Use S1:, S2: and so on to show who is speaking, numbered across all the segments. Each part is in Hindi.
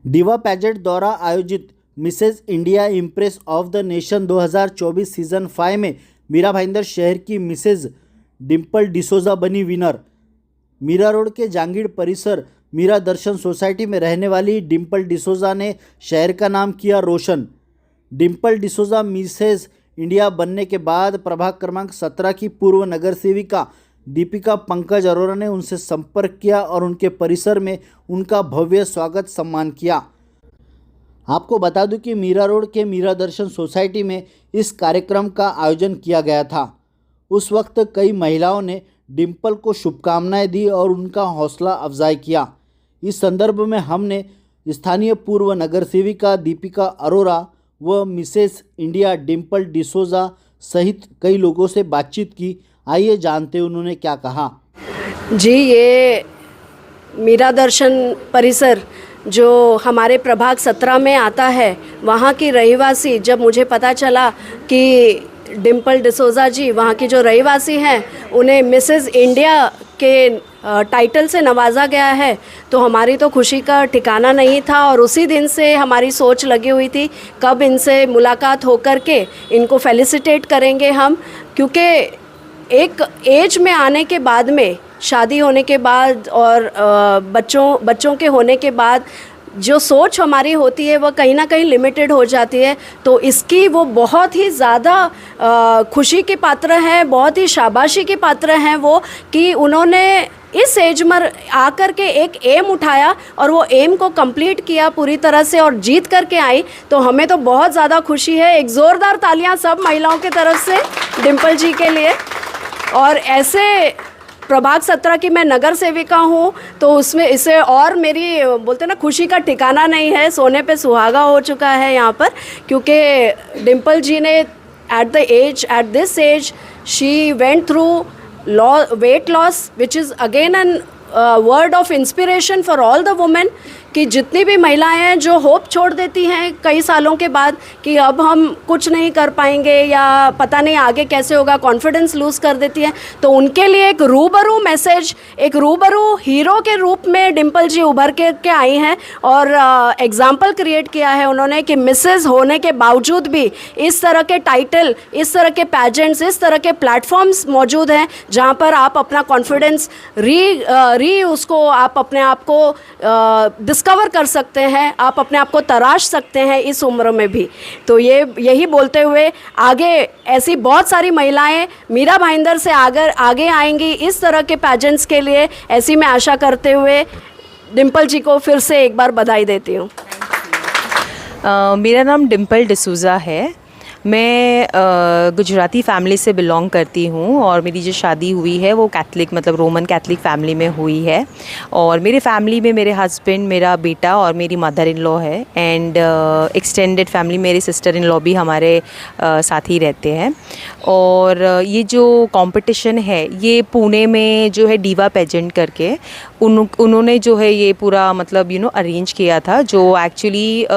S1: डीवा पैजेंट द्वारा आयोजित Mrs India empress of the nation 2024 season 5 में मीरा भाईंदर शहर की मिसेज डिम्पल डिसोजा बनी विनर। मीरा रोड के जांगीड़ परिसर मीरा दर्शन सोसाइटी में रहने वाली डिम्पल डिसोजा ने शहर का नाम किया रोशन। डिम्पल डिसोजा मिसेज इंडिया बनने के बाद प्रभाग क्रमांक 17 की पूर्व नगर सेविका दीपिका पंकज अरोरा ने उनसे संपर्क किया और उनके परिसर में उनका भव्य स्वागत सम्मान किया। आपको बता दूं कि मीरा रोड के मीरा दर्शन सोसाइटी में इस कार्यक्रम का आयोजन किया गया था। उस वक्त कई महिलाओं ने डिम्पल को शुभकामनाएं दी और उनका हौसला अफजाई किया। इस संदर्भ में हमने स्थानीय पूर्व नगर सेविका दीपिका अरोरा व मिसेस इंडिया डिम्पल डिसोजा सहित कई लोगों से बातचीत की। आइए जानते हैं उन्होंने क्या कहा।
S2: जी, ये मीरा दर्शन परिसर जो हमारे प्रभाग 17 में आता है, वहाँ की रहिवासी, जब मुझे पता चला कि डिम्पल डिसोजा जी वहाँ की जो रहिवासी हैं उन्हें मिसेस इंडिया के टाइटल से नवाजा गया है, तो हमारी तो खुशी का ठिकाना नहीं था। और उसी दिन से हमारी सोच लगी हुई थी कब इनसे मुलाकात होकर के इनको फेलिसिटेट करेंगे हम, क्योंकि एक एज में आने के बाद में, शादी होने के बाद और बच्चों के होने के बाद जो सोच हमारी होती है वह कहीं ना कहीं लिमिटेड हो जाती है। तो इसकी वो बहुत ही ज़्यादा खुशी के पात्र हैं, बहुत ही शाबाशी के पात्र हैं वो, कि उन्होंने इस एज में आकर के एक एम उठाया और वो एम को कंप्लीट किया पूरी तरह से और जीत करके आई। तो हमें तो बहुत ज़्यादा खुशी है। एक ज़ोरदार तालियां सब महिलाओं की तरफ से डिम्पल जी के लिए। और ऐसे प्रभाग 17 की मैं नगर सेविका हूँ, तो उसमें इसे और मेरी बोलते ना खुशी का ठिकाना नहीं है, सोने पे सुहागा हो चुका है यहाँ पर, क्योंकि डिम्पल जी ने at this age she went through weight loss, which is again an word of inspiration for all the women, कि जितनी भी महिलाएं हैं जो होप छोड़ देती हैं कई सालों के बाद कि अब हम कुछ नहीं कर पाएंगे या पता नहीं आगे कैसे होगा, कॉन्फिडेंस लूज़ कर देती हैं, तो उनके लिए एक रूबरू मैसेज, एक रूबरू हीरो के रूप में डिम्पल जी उभर के आई हैं और एग्जाम्पल क्रिएट किया है उन्होंने कि मिसेज होने के बावजूद भी इस तरह के टाइटल, इस तरह के पैजेंट्स, इस तरह के प्लेटफॉर्म्स मौजूद हैं जहाँ पर आप अपना कॉन्फिडेंस उसको आप अपने आप को डिस्कवर कर सकते हैं, आप अपने आप को तराश सकते हैं इस उम्र में भी। तो यही बोलते हुए आगे ऐसी बहुत सारी महिलाएं मीरा भाईंदर से आगे आएंगी इस तरह के पैजेंट्स के लिए, ऐसी मैं आशा करते हुए डिम्पल जी को फिर से एक बार बधाई देती हूँ।
S3: मेरा नाम डिम्पल डिसूजा है। मैं गुजराती फैमिली से बिलोंग करती हूँ और मेरी जो शादी हुई है वो कैथलिक, मतलब रोमन कैथलिक फैमिली में हुई है। और मेरे फैमिली में मेरे हस्बैंड, मेरा बेटा और मेरी मदर इन लॉ है, एंड एक्सटेंडेड फैमिली मेरे सिस्टर इन लॉ भी हमारे साथ ही रहते हैं। और ये जो कंपटीशन है ये पुणे में जो है डीवा पेजेंट करके उन्होंने जो है ये पूरा मतलब अरेंज किया था, जो एक्चुअली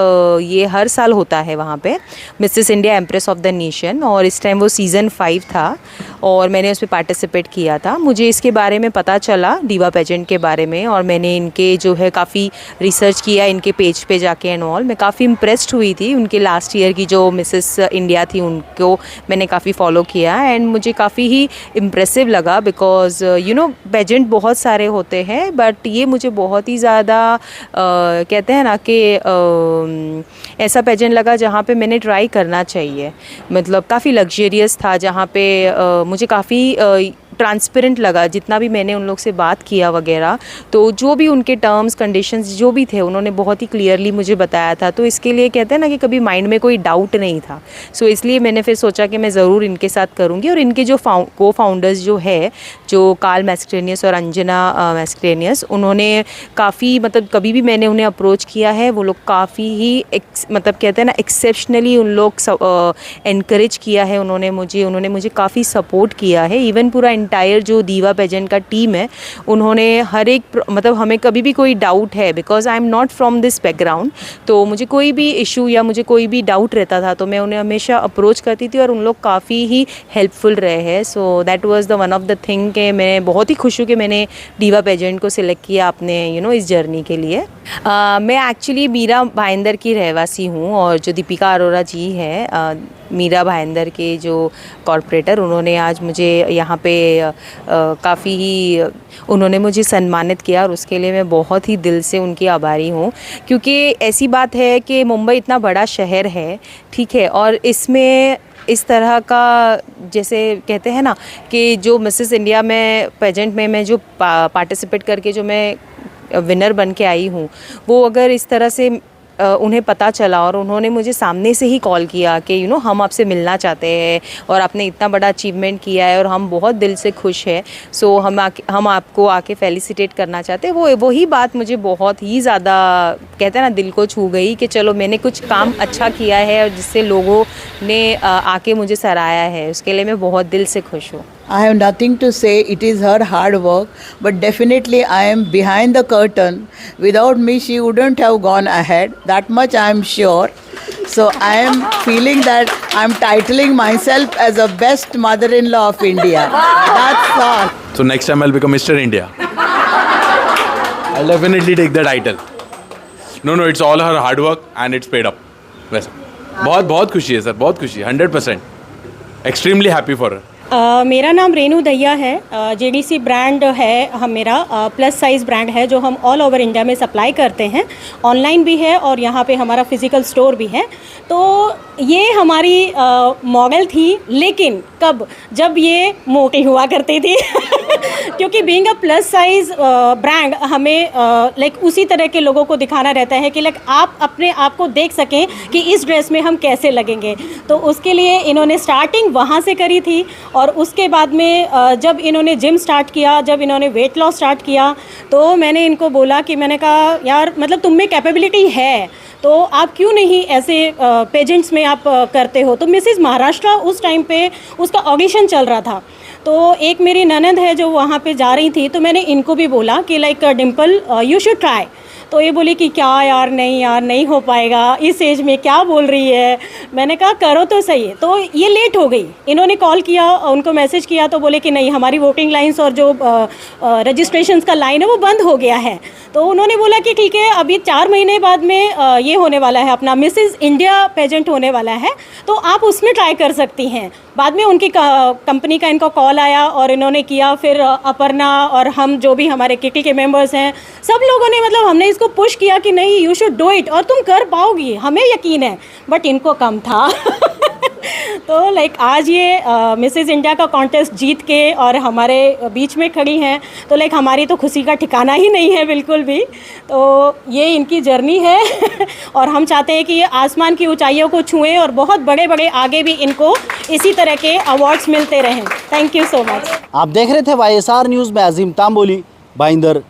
S3: ये हर साल होता है वहाँ पे, Mrs India empress of the nation. और इस टाइम वो सीज़न 5 था और मैंने उसमें पार्टिसिपेट किया था। मुझे इसके बारे में पता चला, डीवा पेजेंट के बारे में, और मैंने इनके जो है काफ़ी रिसर्च किया इनके पेज पे जाके एंड ऑल। मैं काफ़ी इम्प्रेस्ड हुई थी। उनके लास्ट ईयर की जो मिसेस इंडिया थी उनको मैंने काफ़ी फॉलो किया एंड मुझे काफ़ी ही इम्प्रेसिव लगा, बिकॉज पेजेंट बहुत सारे होते हैं बट ये मुझे बहुत ही ज़्यादा कहते हैं ना कि ऐसा पेजेंट लगा जहाँ पे मैंने ट्राई करना चाहिए। मतलब काफ़ी लग्जरियस था, जहाँ पे मुझे काफ़ी ट्रांसपेरेंट लगा। जितना भी मैंने उन लोग से बात किया वगैरह, तो जो भी उनके टर्म्स कंडीशंस जो भी थे उन्होंने बहुत ही क्लियरली मुझे बताया था। तो इसके लिए कहते हैं ना कि कभी माइंड में कोई डाउट नहीं था। सो इसलिए मैंने फिर सोचा कि मैं ज़रूर इनके साथ करूँगी। और इनके जो को फाउंडर्स जो है, जो कार्ल मैस्क्रेनियस और अंजना मैस्क्रेनियस, उन्होंने काफ़ी मतलब कभी भी मैंने उन्हें अप्रोच किया है, वो लोग काफ़ी ही मतलब कहते हैं ना एक्सेप्शनली उन लोग एनकरेज किया है उन्होंने मुझे काफ़ी सपोर्ट किया है। इवन पूरा इंटायर जो दीवा पेजेंट का टीम है, उन्होंने हर एक मतलब हमें कभी भी कोई डाउट है, because I am not from this background, तो मुझे कोई भी इशू या मुझे कोई भी डाउट रहता था तो मैं उन्हें हमेशा अप्रोच करती थी और उन लोग काफ़ी ही हेल्पफुल रहे हैं. So that was the one of the thing कि मैं बहुत ही खुश हूँ कि मैंने दीवा पेजेंट को सिलेक्ट किया अपने इस जर्नी के लिए. मैं एक्चुअली मीरा भाईंदर की रहवासी हूँ और जो दीपिका अरोरा जी है मीरा भाईंदर के जो कॉरपोरेटर, उन्होंने आज मुझे यहाँ पे काफ़ी ही उन्होंने मुझे सम्मानित किया और उसके लिए मैं बहुत ही दिल से उनकी आभारी हूँ. क्योंकि ऐसी बात है कि मुंबई इतना बड़ा शहर है, ठीक है, और इसमें इस तरह का जैसे कहते हैं ना कि जो मिसेस इंडिया में पेजेंट में मैं जो पार्टिसिपेट करके जो मैं विनर बन के आई हूँ, वो अगर इस तरह से उन्हें पता चला और उन्होंने मुझे सामने से ही कॉल किया कि हम आपसे मिलना चाहते हैं और आपने इतना बड़ा अचीवमेंट किया है और हम बहुत दिल से खुश हैं, सो हम आपको आके फेलिसिटेट करना चाहते हैं. वही बात मुझे बहुत ही ज़्यादा कहते हैं ना दिल को छू गई कि चलो मैंने कुछ काम अच्छा किया है और जिससे लोगों ने आके मुझे सराहा है. उसके लिए मैं बहुत दिल से खुश हूँ.
S4: I have nothing to say. It is her hard work, but definitely I am behind the curtain. Without me, she wouldn't have gone ahead. That much I am sure. So I am feeling that I am titling myself as a best mother-in-law of India. That's all.
S5: So next time I'll become Mr. India. I'll definitely take the title. No, it's all her hard work and it's paid up. वैसे बहुत खुशी है सर, बहुत खुशी, 100%. Extremely happy for her.
S6: मेरा नाम रेनू दहिया है. JDC ब्रांड है मेरा, प्लस साइज़ ब्रांड है जो हम ऑल ओवर इंडिया में सप्लाई करते हैं. ऑनलाइन भी है और यहाँ पे हमारा फिज़िकल स्टोर भी है. तो ये हमारी मॉडल थी, लेकिन कब, जब ये मोटी हुआ करती थी क्योंकि being a plus size brand हमें लाइक उसी तरह के लोगों को दिखाना रहता है कि लाइक आप अपने आप को देख सकें कि इस ड्रेस में हम कैसे लगेंगे. तो उसके लिए इन्होंने स्टार्टिंग वहाँ से करी थी और उसके बाद में जब इन्होंने जिम स्टार्ट किया, जब इन्होंने वेट लॉस स्टार्ट किया, तो मैंने इनको बोला कि मैंने कहा यार मतलब तुम में कैपेबिलिटी है तो आप क्यों नहीं ऐसे पेजेंट्स में आप करते हो. तो मिसेस महाराष्ट्र उस टाइम पे उसका ऑडिशन चल रहा था. तो एक मेरी ननद है जो वहाँ पे जा रही थी, तो मैंने इनको भी बोला कि like Dimple you should try. तो ये बोली कि क्या यार नहीं हो पाएगा, इस एज में क्या बोल रही है. मैंने कहा करो तो सही है. तो ये लेट हो गई. इन्होंने कॉल किया, उनको मैसेज किया तो बोले कि नहीं हमारी वोटिंग लाइन्स और जो रजिस्ट्रेशंस का लाइन है वो बंद हो गया है. तो उन्होंने बोला कि ठीक है अभी 4 महीने बाद में ये होने वाला है, अपना मिसेस इंडिया पेजेंट होने वाला है, तो आप उसमें ट्राई कर सकती हैं. बाद में उनकी कंपनी का इनको कॉल आया और इन्होंने किया. फिर अपर्णा और हम जो भी हमारे किटी के मेंबर्स हैं, सब लोगों ने मतलब हमने इसको पुश किया कि नहीं यू शुड डू इट और तुम कर पाओगी, हमें यकीन है. बट इनको कम था तो लाइक आज ये मिसेस इंडिया का कॉन्टेस्ट जीत के और हमारे बीच में खड़ी हैं, तो लाइक हमारी तो खुशी का ठिकाना ही नहीं है बिल्कुल भी. तो ये इनकी जर्नी है और हम चाहते हैं कि ये आसमान की ऊंचाइयों को छुएं और बहुत बड़े बड़े आगे भी इनको इसी तरह के अवार्ड्स मिलते रहें. Thank you so much.
S1: आप देख रहे थे YSR न्यूज़ में अजीम तांबोली, भाईंदर.